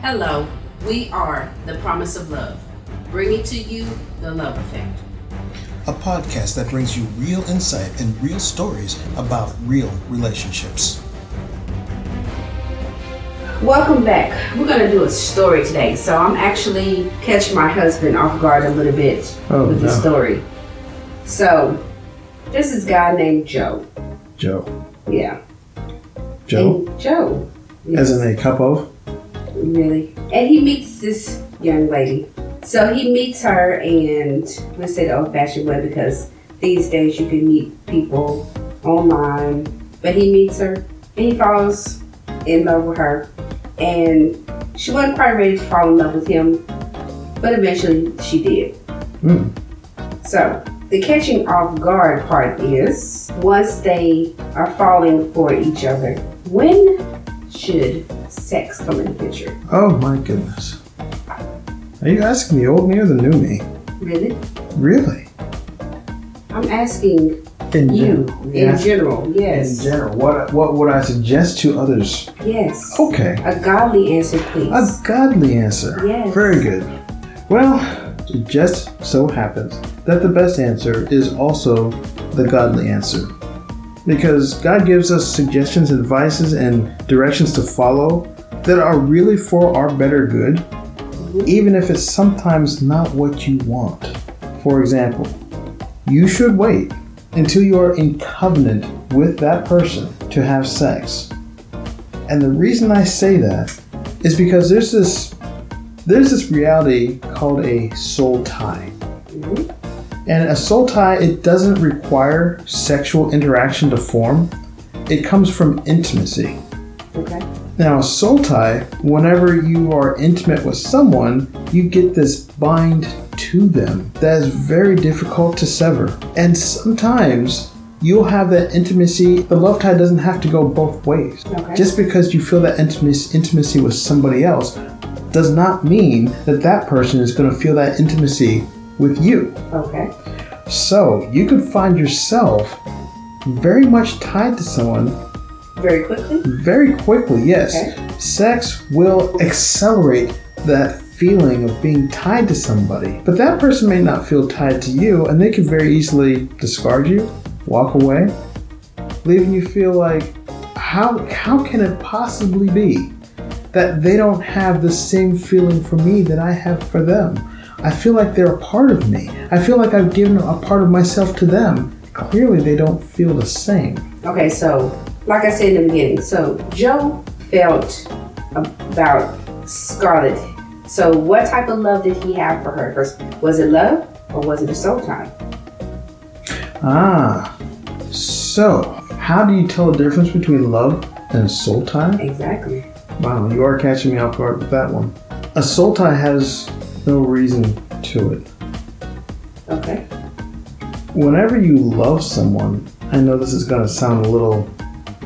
Hello, we are The Promise of Love, bringing to you The Love Effect. A podcast that brings you real insight and real stories about real relationships. Welcome back. We're going to do a story today. So I'm actually catching my husband off guard a little bit with the story. So this is a guy named Joe. Joe. Yeah. Joe? And Joe. Yes. As in a cup of? Really. And he meets this young lady. So he meets her, and let's say the old-fashioned way, because these days you can meet people online. But he meets her, and he falls in love with her. And she wasn't quite ready to fall in love with him, but eventually she did. So the catching off guard part is, once they are falling for each other, when should sex come in the picture? Oh my goodness. Are you asking the old me or the new me? Really? Really? I'm asking In general, yes. In general. What would I suggest to others? Yes. Okay. A godly answer, please. A godly answer. Yes. Very good. Well, it just so happens that the best answer is also the godly answer. Because God gives us suggestions, advices, and directions to follow that are really for our better good, even if it's sometimes not what you want. For example, you should wait until you are in covenant with that person to have sex. And the reason I say that is because there's this reality called a soul tie. And a soul tie, it doesn't require sexual interaction to form. It comes from intimacy. Okay. Now, a soul tie, whenever you are intimate with someone, you get this bind to them that is very difficult to sever. And sometimes you'll have that intimacy. The love tie doesn't have to go both ways. Okay. Just because you feel that intimacy with somebody else does not mean that that person is going to feel that intimacy with you. Okay. So you could find yourself very much tied to someone Very quickly? very quickly, yes. Okay. Sex will accelerate that feeling of being tied to somebody. But that person may not feel tied to you, and they could very easily discard you, walk away, leaving you feel like, how can it possibly be that they don't have the same feeling for me that I have for them? I feel like they're a part of me. I feel like I've given a part of myself to them. Clearly, they don't feel the same. Okay, so like I said in the beginning, so Joe felt about Scarlett. So what type of love did he have for her first? Was it love or was it a soul tie? So how do you tell the difference between love and a soul tie? Exactly. Wow, you are catching me off guard with that one. A soul tie has no reason to it. Okay. Whenever you love someone, I know this is going to sound a little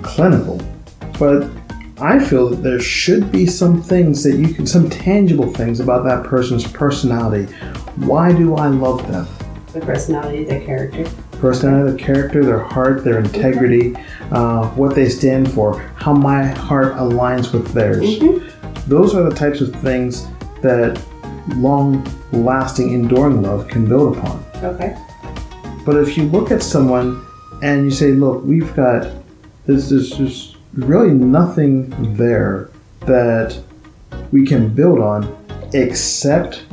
clinical, but I feel that there should be some things that you can, some tangible things about that person's personality. Why do I love them? The personality, the character. Personality, their character, their heart, their integrity, what they stand for, how my heart aligns with theirs. Those are the types of things that long-lasting, enduring love can build upon. Okay. But if you look at someone and you say, look, there's just really nothing there that we can build on except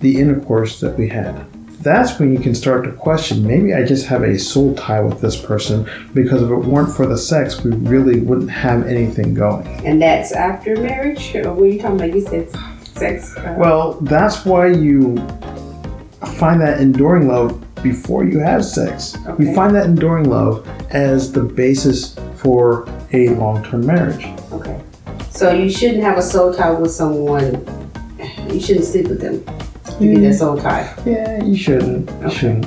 the intercourse that we had. That's when you can start to question, maybe I just have a soul tie with this person, because if it weren't for the sex, we really wouldn't have anything going. And that's after marriage? Or what are you talking about? You said sex? Well, that's why you find that enduring love before you have sex. Okay. You find that enduring love as the basis for a long-term marriage. Okay. So you shouldn't have a soul tie with someone. You shouldn't sleep with them to get that soul tie. Yeah, you shouldn't. You shouldn't.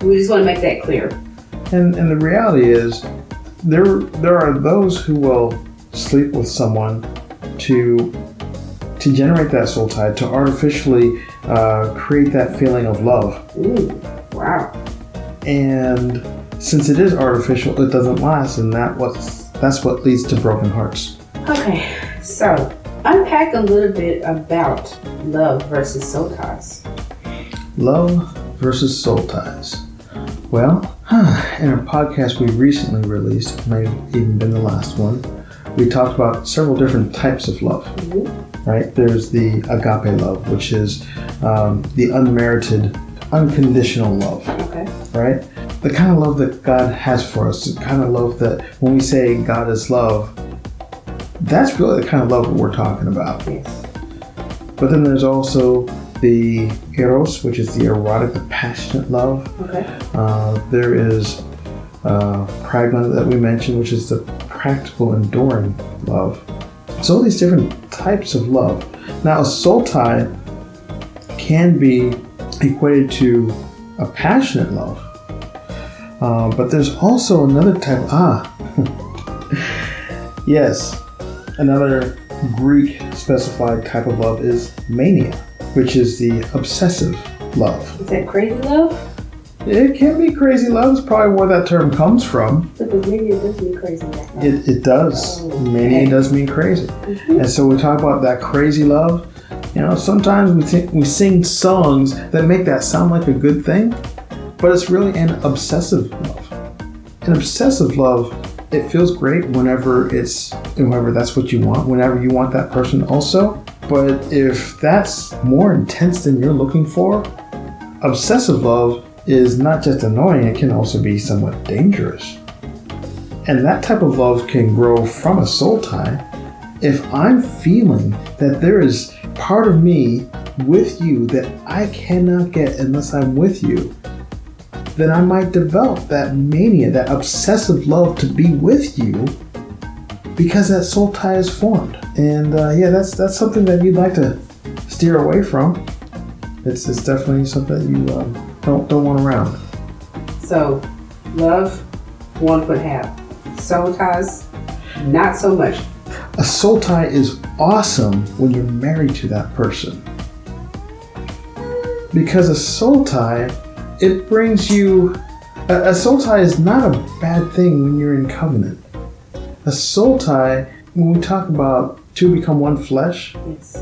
We just want to make that clear. And the reality is, there are those who will sleep with someone to generate that soul tie, to artificially create that feeling of love. Ooh, wow. And since it is artificial, it doesn't last, and that's what leads to broken hearts. Okay, so Unpack a little bit about love versus soul ties. Love versus soul ties. Well, in a podcast we recently released, may have even been the last one, we talked about several different types of love. Mm-hmm. Right? There's the agape love, which is the unmerited, unconditional love. Okay. Right? The kind of love that God has for us, the kind of love that when we say God is love, that's really the kind of love that we're talking about. Yes. But then there's also the eros, which is the erotic, the passionate love. Okay. There is pragma that we mentioned, which is the practical, enduring love. So all these different types of love. Now, a soul tie can be equated to a passionate love. But there's also another type. Yes. Another Greek specified type of love is mania, which is the obsessive love. Is that crazy love? It can be crazy love. It's probably where that term comes from. Because mania does mean crazy love. It does. Oh, Mania okay. does mean crazy. Mm-hmm. And so we talk about that crazy love. Sometimes we sing songs that make that sound like a good thing, but it's really an obsessive love. An obsessive love, it feels great whenever that's what you want, whenever you want that person also. But if that's more intense than you're looking for, obsessive love is not just annoying, it can also be somewhat dangerous. And that type of love can grow from a soul tie. If I'm feeling that there is part of me with you that I cannot get unless I'm with you, then I might develop that mania, that obsessive love to be with you because that soul tie is formed. And that's something that you'd like to steer away from. It's definitely something that you don't want around. So, love, 1 foot half. Soul ties, not so much. A soul tie is awesome when you're married to that person. Because a soul tie, it brings you... A soul tie is not a bad thing when you're in covenant. A soul tie, when we talk about two become one flesh, Yes.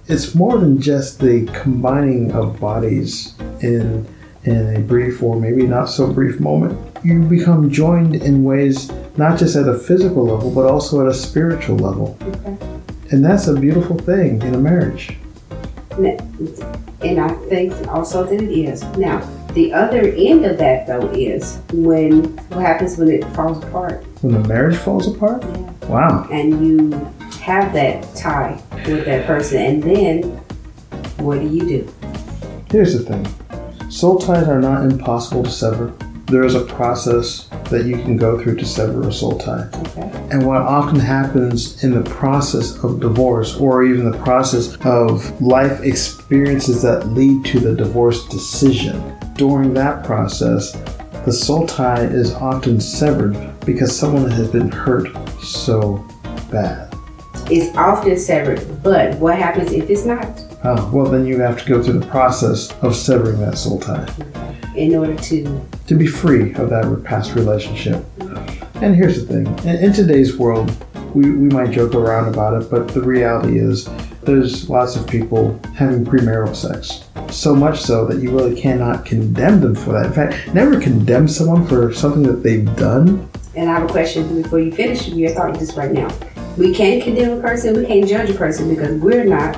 it's more than just the combining of bodies in a brief or maybe not so brief moment. You become joined in ways not just at a physical level, but also at a spiritual level. Okay. And that's a beautiful thing in a marriage. And I think also that it is. Now, the other end of that, though, is what happens when it falls apart. When the marriage falls apart? Yeah. Wow. And you have that tie with that person, and then what do? Here's the thing. Soul ties are not impossible to sever. There is a process that you can go through to sever a soul tie. Okay. And what often happens in the process of divorce, or even the process of life experiences that lead to the divorce decision, during that process, the soul tie is often severed because someone has been hurt so bad. It's often severed, but what happens if it's not? Oh, well, then you have to go through the process of severing that soul tie In order to be free of that past relationship. And here's the thing. In today's world, we might joke around about it, but the reality is there's lots of people having premarital sex. So much so that you really cannot condemn them for that. In fact, never condemn someone for something that they've done. And I have a question before you finish your thought just right now. We can't condemn a person, we can't judge a person because we're not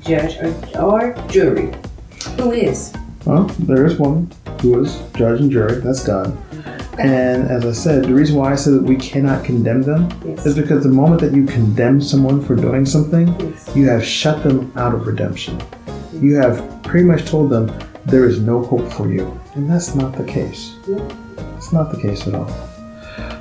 judge or jury. Who is? Well, there is one who is judge and jury. That's God. And as I said, the reason why I said that we cannot condemn them is because the moment that you condemn someone for doing something, you have shut them out of redemption. You have pretty much told them there is no hope for you. And that's not the case. It's not the case at all.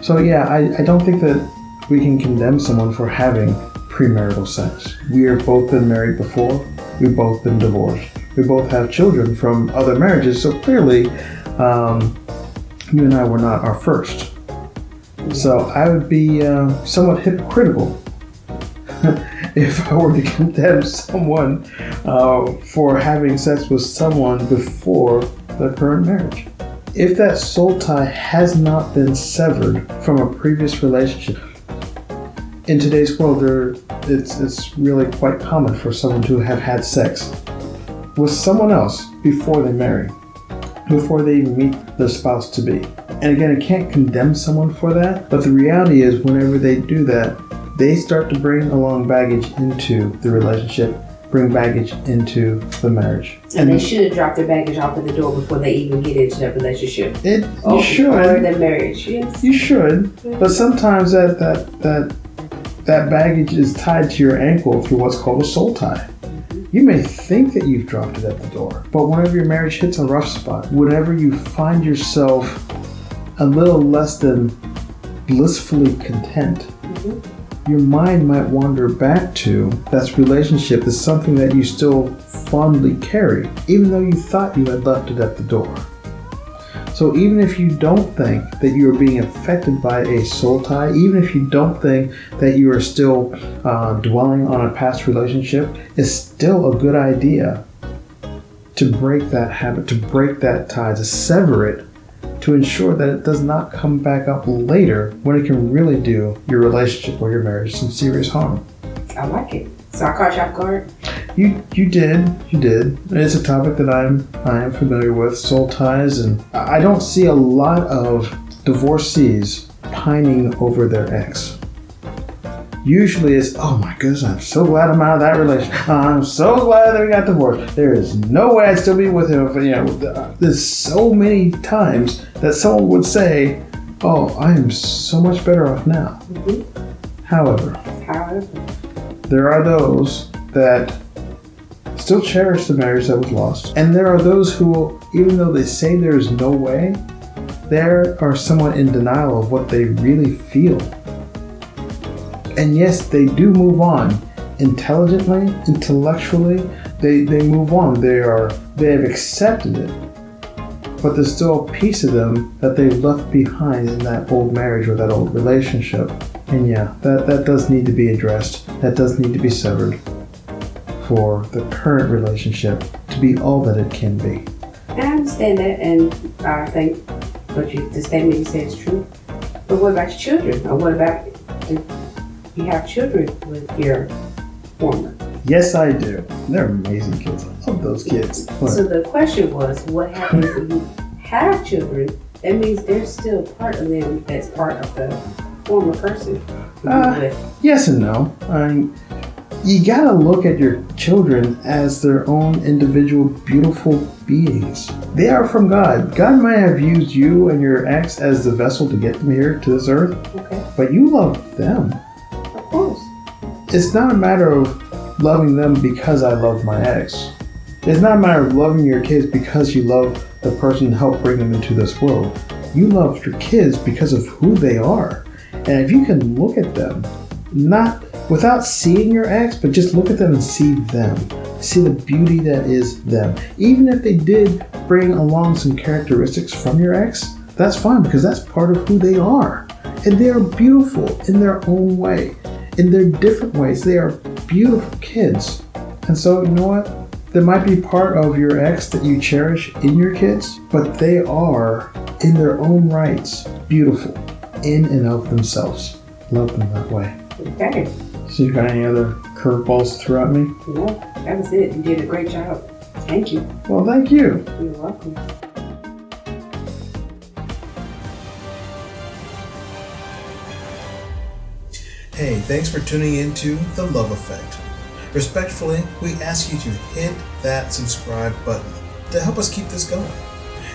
So yeah, I don't think that we can condemn someone for having premarital sex. We have both been married before. We've both been divorced. We both have children from other marriages. So clearly, you and I were not our first. So I would be somewhat hypocritical if I were to condemn someone for having sex with someone before their current marriage. If that soul tie has not been severed from a previous relationship, in today's world, it's really quite common for someone to have had sex with someone else before they marry, before they meet their spouse to be. And again, I can't condemn someone for that, but the reality is whenever they do that, they start to bring along baggage into the relationship, bring baggage into the marriage. And they should drop their baggage off at the door before they even get into that relationship. You should. Or the marriage, yes. You should, but sometimes that baggage is tied to your ankle through what's called a soul tie. You may think that you've dropped it at the door, but whenever your marriage hits a rough spot, whenever you find yourself a little less than blissfully content, your mind might wander back to that relationship as something that you still fondly carry, even though you thought you had left it at the door. So even if you don't think that you are being affected by a soul tie, even if you don't think that you are still dwelling on a past relationship, it's still a good idea to break that habit, to break that tie, to sever it, to ensure that it does not come back up later when it can really do your relationship or your marriage some serious harm. I like it. So I caught you off guard? You did. It's a topic that I am familiar with, soul ties, and I don't see a lot of divorcees pining over their ex. Usually it's, oh my goodness, I'm so glad I'm out of that relationship. I'm so glad that we got divorced. There is no way I'd still be with him. There's so many times that someone would say, oh, I am so much better off now. However, there are those that still cherish the marriage that was lost. And there are those who, even though they say there's no way, they are somewhat in denial of what they really feel. And yes, they do move on intelligently, intellectually. They move on. They have accepted it, but there's still a piece of them that they left behind in that old marriage or that old relationship. And yeah, that does need to be addressed. That does need to be severed for the current relationship to be all that it can be. I understand that, and I think the statement you said is true. But what about your children? Or what about you have children with your former? Yes, I do. They're amazing kids. I love those kids. So the question was, what happens when you have children? That means there's still part of them that's part of the former person. Yes and no. You gotta look at your children as their own individual beautiful beings. They are from God. God might have used you and your ex as the vessel to get them here to this earth. Okay. But you love them. Of course. It's not a matter of loving them because I love my ex. It's not a matter of loving your kids because you love the person who helped bring them into this world. You love your kids because of who they are. And if you can look at them, not without seeing your ex, but just look at them and see them. See the beauty that is them. Even if they did bring along some characteristics from your ex, that's fine because that's part of who they are. And they are beautiful in their own way. In their different ways, they are beautiful kids. And so, you know what? There might be part of your ex that you cherish in your kids, but they are, in their own rights, beautiful in and of themselves. Love them that way. Okay. So you got any other curveballs to throw at me? No, that was it. You did a great job. Thank you. Well, thank you. You're welcome. Hey, thanks for tuning into The Love Effect. Respectfully, we ask you to hit that subscribe button to help us keep this going.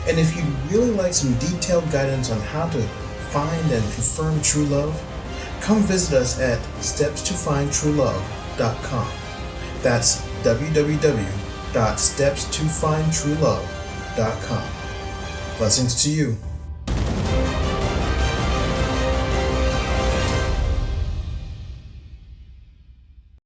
And if you'd really like some detailed guidance on how to find and confirm true love, come visit us at stepstofindtruelove.com. That's www.stepstofindtruelove.com. Blessings to you.